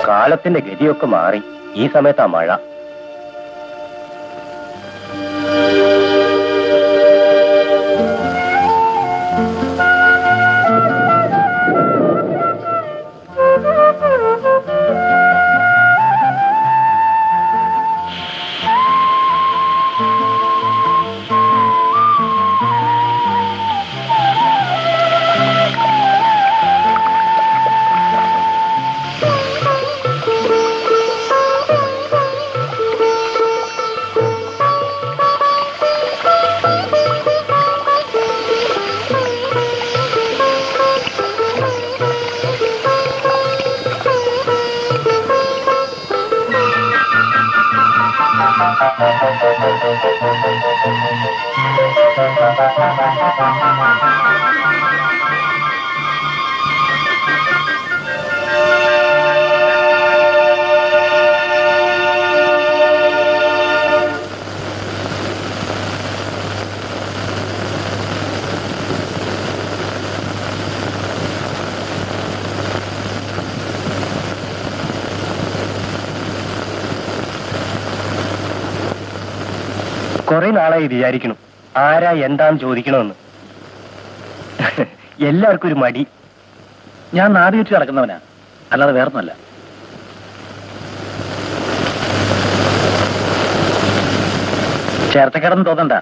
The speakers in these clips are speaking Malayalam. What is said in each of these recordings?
കാലത്തിന്റെ ഗതിയൊക്കെ മാറി. ഈ സമയത്താ മഴ. കുറെ നാളായി വിചാരിക്കണം ആരാ എന്താന്ന് ചോദിക്കണമെന്ന്. എല്ലാവർക്കും ഒരു മടി. ഞാൻ നാട് വെച്ച് നടക്കുന്നവനാ, അല്ലാതെ വേറൊന്നുമല്ല. ചേർത്തക്കാരെന്ന് തോന്നണ്ട,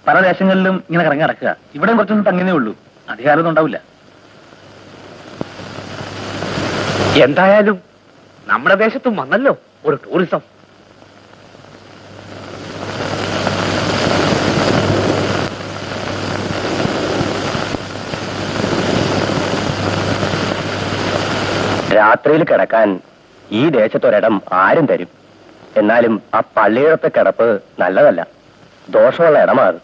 പല ദേശങ്ങളിലും ഇങ്ങനെ കറങ്ങി നടക്കുക. ഇവിടെ കുറച്ചൊന്നും തങ്ങിയേ ഉള്ളൂ, അധികാരമൊന്നും ഉണ്ടാവില്ല. എന്തായാലും നമ്മുടെ ദേശത്തും വന്നല്ലോ ഒരു ടൂറിസം. രാത്രിയിൽ കിടക്കാൻ ഈ ദേശത്തൊരിടം ആരും തരും. എന്നാലും ആ പള്ളിയിടത്തെ കിടപ്പ് നല്ലതല്ല, ദോഷമുള്ള ഇടമാണ്.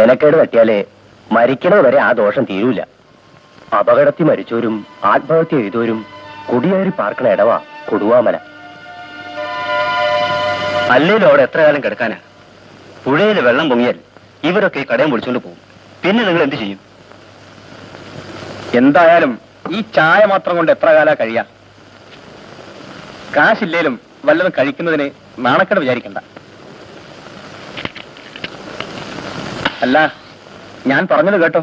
ഏലക്കേട് തട്ടിയാലേ മരിക്കണത് വരെ ആ ദോഷം തീരൂല. അപകടത്തിൽ മരിച്ചവരും ആത്മഹത്യ ചെയ്തവരും കുടിയേറി പാർക്കണ ഇടവാ കൊടുവാമല. അല്ലേലും അവിടെ എത്ര കാലം കിടക്കാനാ? പുഴയിൽ വെള്ളം പൊങ്ങിയാൽ ഇവരൊക്കെ ഈ കടയം പൊളിച്ചോണ്ട് പോകും. പിന്നെ നിങ്ങൾ എന്ത് ചെയ്യും? എന്തായാലും ഈ ചായ മാത്രം കൊണ്ട് എത്ര കാലാ കഴിയാ? കാശില്ലേലും വല്ലതും കഴിക്കുന്നതിന് നാണക്കേട് വിചാരിക്കണ്ട. അല്ല, ഞാൻ പറഞ്ഞത് കേട്ടോ?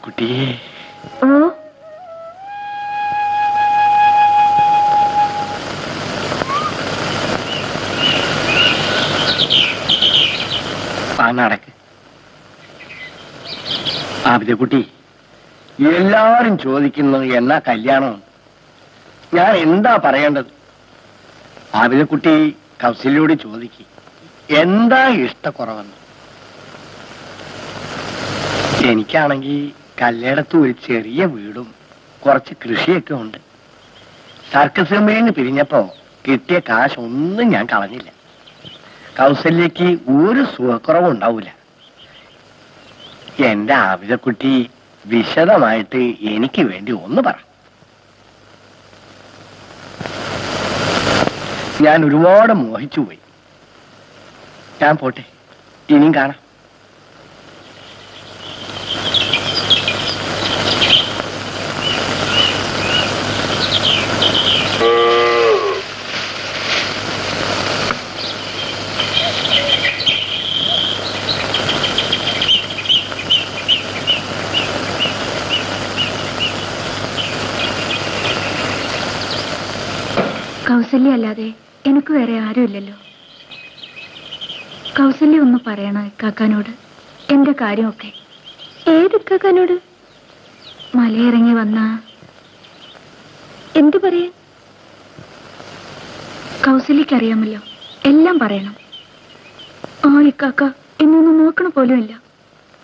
കുട്ടി നടക്ക്. ആബിദക്കുട്ടി, എല്ലാരും ചോദിക്കുന്നു എന്നാ കല്യാണം. ഞാൻ എന്താ പറയേണ്ടത്? ആബിദക്കുട്ടി കൗസല്യോട് ചോദിക്ക്, എന്താ ഇഷ്ടക്കുറവെന്ന്. എനിക്കാണെങ്കിൽ കല്ലേടത്ത് ഒരു ചെറിയ വീടും കുറച്ച് കൃഷിയൊക്കെ ഉണ്ട്. സർക്കസ് കമ്പനിന്ന് പിരിഞ്ഞപ്പോ കിട്ടിയ കാശ് ഒന്നും ഞാൻ കളഞ്ഞില്ല. കൗസല്യക്ക് ഒരു സുഖക്കുറവും ഉണ്ടാവൂല. എന്റെ ആബിദക്കുട്ടി വിശദമായിട്ട് എനിക്ക് വേണ്ടി ഒന്ന് പറ. ഞാൻ ഒരുപാട് മോഹിച്ചു പോയി. ഞാൻ പോട്ടെ, ഇനിയും കാണാം. കൗസല്യ അല്ലാതെ എനിക്ക് വേറെ ആരുമില്ലല്ലോ. കൗസല്യ ഒന്ന് പറയണോ ഇക്കാക്കാനോട് എന്റെ കാര്യമൊക്കെ? ഏത് ഇക്കാക്കാനോട്? മലയിറങ്ങി വന്ന എന്തു പറയാൻ? കൗസല്യക്കറിയാമല്ലോ, എല്ലാം പറയണം. ആ ഇക്കാക്ക എന്നൊന്നും നോക്കണ പോലുമില്ല.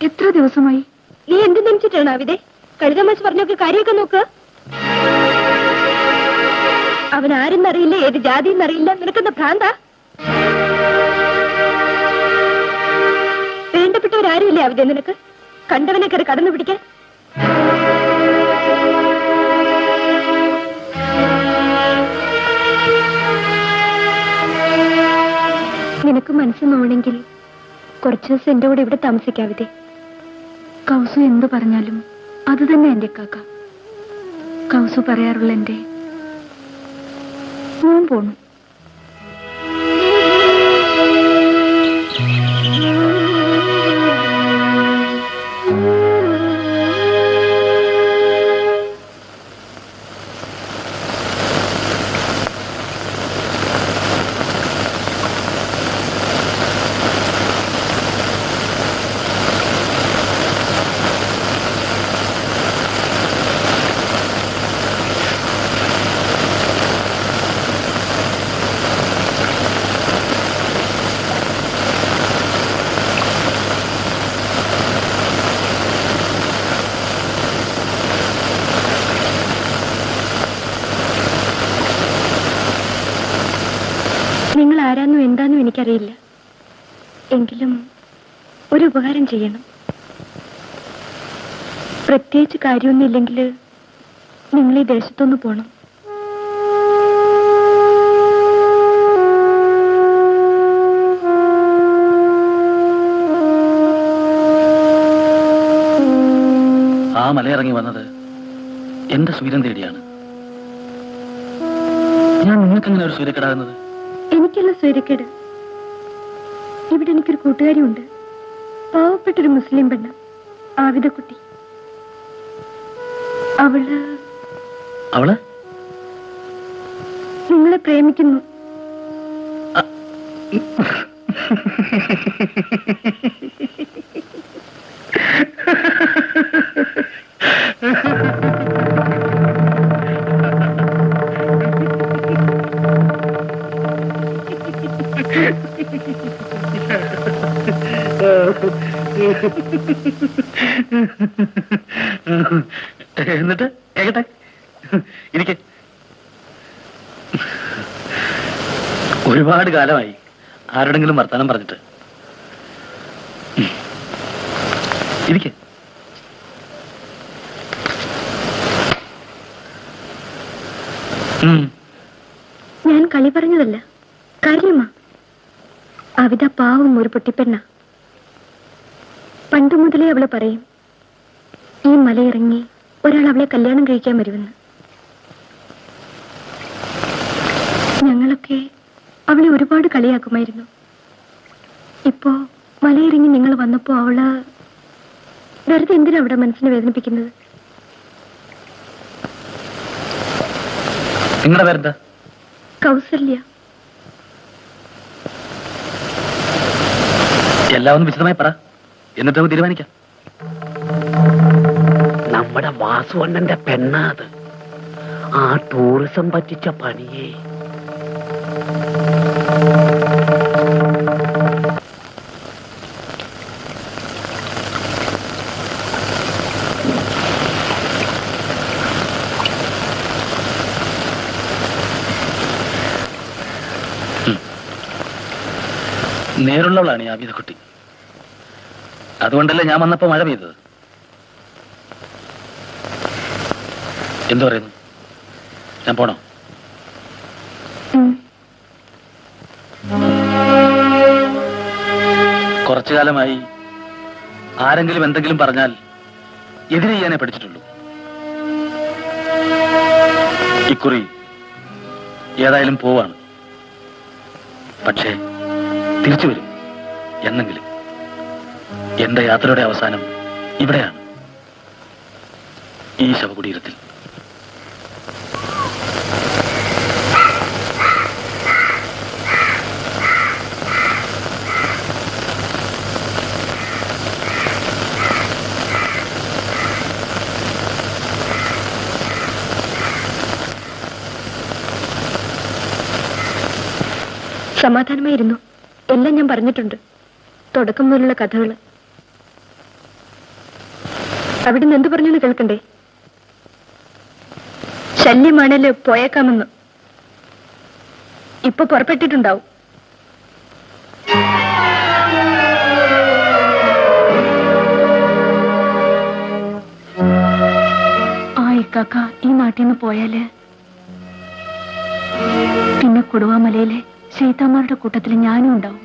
എത്ര ദിവസമായി? നീ എന്ത് നിമിച്ചിട്ടാണ് അവിടെ കഴുതമാച്ച് പറഞ്ഞൊക്കെ കാര്യമൊക്കെ നോക്കുക. അവൻ ആരെന്നറിയില്ല, ഏത് ജാതിയെന്നറിയില്ല. നിനക്കെന്താ ഭ്രാന്താ? വേണ്ടപ്പെട്ടവരാരുമില്ലേ അവിടെ നിനക്ക്? കണ്ടവനെ കയറി കടന്നു പിടിക്കാൻ. നിനക്ക് മനസ്സ് നോണെങ്കിൽ കുറച്ചു ദിവസം എന്റെ കൂടെ ഇവിടെ താമസിക്കാവിതേ. കൗസു എന്തു പറഞ്ഞാലും അത് തന്നെ എന്റെ കാക്ക. കൗസു പറയാറുള്ള എന്റെ ഞാൻ പോണു. നിങ്ങൾ ആരാന്നും എന്താന്നും എനിക്കറിയില്ല. എങ്കിലും ഒരു ഉപകാരം ചെയ്യണം. പ്രത്യേകിച്ച് കാര്യമൊന്നുമില്ലെങ്കിൽ നിങ്ങൾ ഈ ദേശത്തൊന്ന് പോണം. ആ മലയിറങ്ങി വന്നത് എന്റെ സൂര്യൻ തേടിയാണ്. ഞാൻ നിങ്ങൾക്കെങ്ങനെ ഒരു സൂര്യക്കെടാകുന്നത്? എനിക്കല്ല സ്വൈര്യക്കേട്. ഇവിടെ എനിക്കൊരു കൂട്ടുകാരിയുണ്ട്, പാവപ്പെട്ടൊരു മുസ്ലിം പെണ്ണ്, ആവിദക്കുട്ടി. അവള് നിങ്ങളെ പ്രേമിക്കുന്നു. എന്നിട്ട് കേക്കട്ടെ, ഇരിക്കെ. ഒരുപാട് കാലമായി ആരോടെങ്കിലും വർത്തമാനം പറഞ്ഞിട്ട്. ഇരിക്കെ. ഞാൻ കളി പറഞ്ഞതല്ല, കാര്യമാ. അവിത പാവം ഒരു പൊട്ടിപ്പെണ്ണ. പണ്ട് മുതലേ അവള് പറയും, ഈ മലയിറങ്ങി ഒരാൾ അവളെ കല്യാണം കഴിക്കാൻ വരുമെന്ന്. ഞങ്ങളൊക്കെ അവളെ ഒരുപാട് കളിയാക്കുമായിരുന്നു. ഇപ്പോ മലയിറങ്ങി നിങ്ങൾ വന്നപ്പോ അവള് വെറുതെ എന്തിനാ അവിടെ മനസ്സിനെ വേദനിപ്പിക്കുന്നത്? നിങ്ങളുടെ പേരെന്താ? കൗസല്യ. എല്ലാം ഒന്ന് വിശദമായി പറ, എന്നിട്ട് നമുക്ക് തീരുമാനിക്കാം. നമ്മുടെ വാസുവണ്ണന്റെ പെണ്ണാത്. ആ ടൂറിസം പറ്റിച്ച പണിയേ. നേരുള്ളവളാണ് ഈ ആബിദക്കുട്ടി. അതുകൊണ്ടല്ലേ ഞാൻ വന്നപ്പോ മഴ പെയ്തത്. എന്തു പറയുന്നു, ഞാൻ പോണോ? കുറച്ചു കാലമായി ആരെങ്കിലും എന്തെങ്കിലും പറഞ്ഞാൽ എതിരെ ചെയ്യാനേ പഠിച്ചിട്ടുള്ളൂ. ഇക്കുറി ഏതായാലും പോവാണ്. പക്ഷേ തിരിച്ചു വരും എന്നെങ്കിലും. എന്റെ യാത്രയുടെ അവസാനം ഇവിടെയാണ്, ഈ ശവകുടീരത്തിൽ. സമാധാനമായിരുന്നു. എല്ലാം ഞാൻ പറഞ്ഞിട്ടുണ്ട്, തുടക്കം മുതലുള്ള കഥകൾ. അവിടുന്ന് എന്ത് പറഞ്ഞെന്ന് കേൾക്കണ്ടേ? ശല്യമാണല്ലോ, പോയേക്കാമെന്ന്. ഇപ്പൊ പുറപ്പെട്ടിട്ടുണ്ടാവും. ആ ഇക്കാക്ക ഈ നാട്ടിൽ നിന്ന് പോയാല് പിന്നെ കൊടുവാമലയിലെ ശൈത്താന്മാരുടെ കൂട്ടത്തിൽ ഞാനും ഉണ്ടാവും.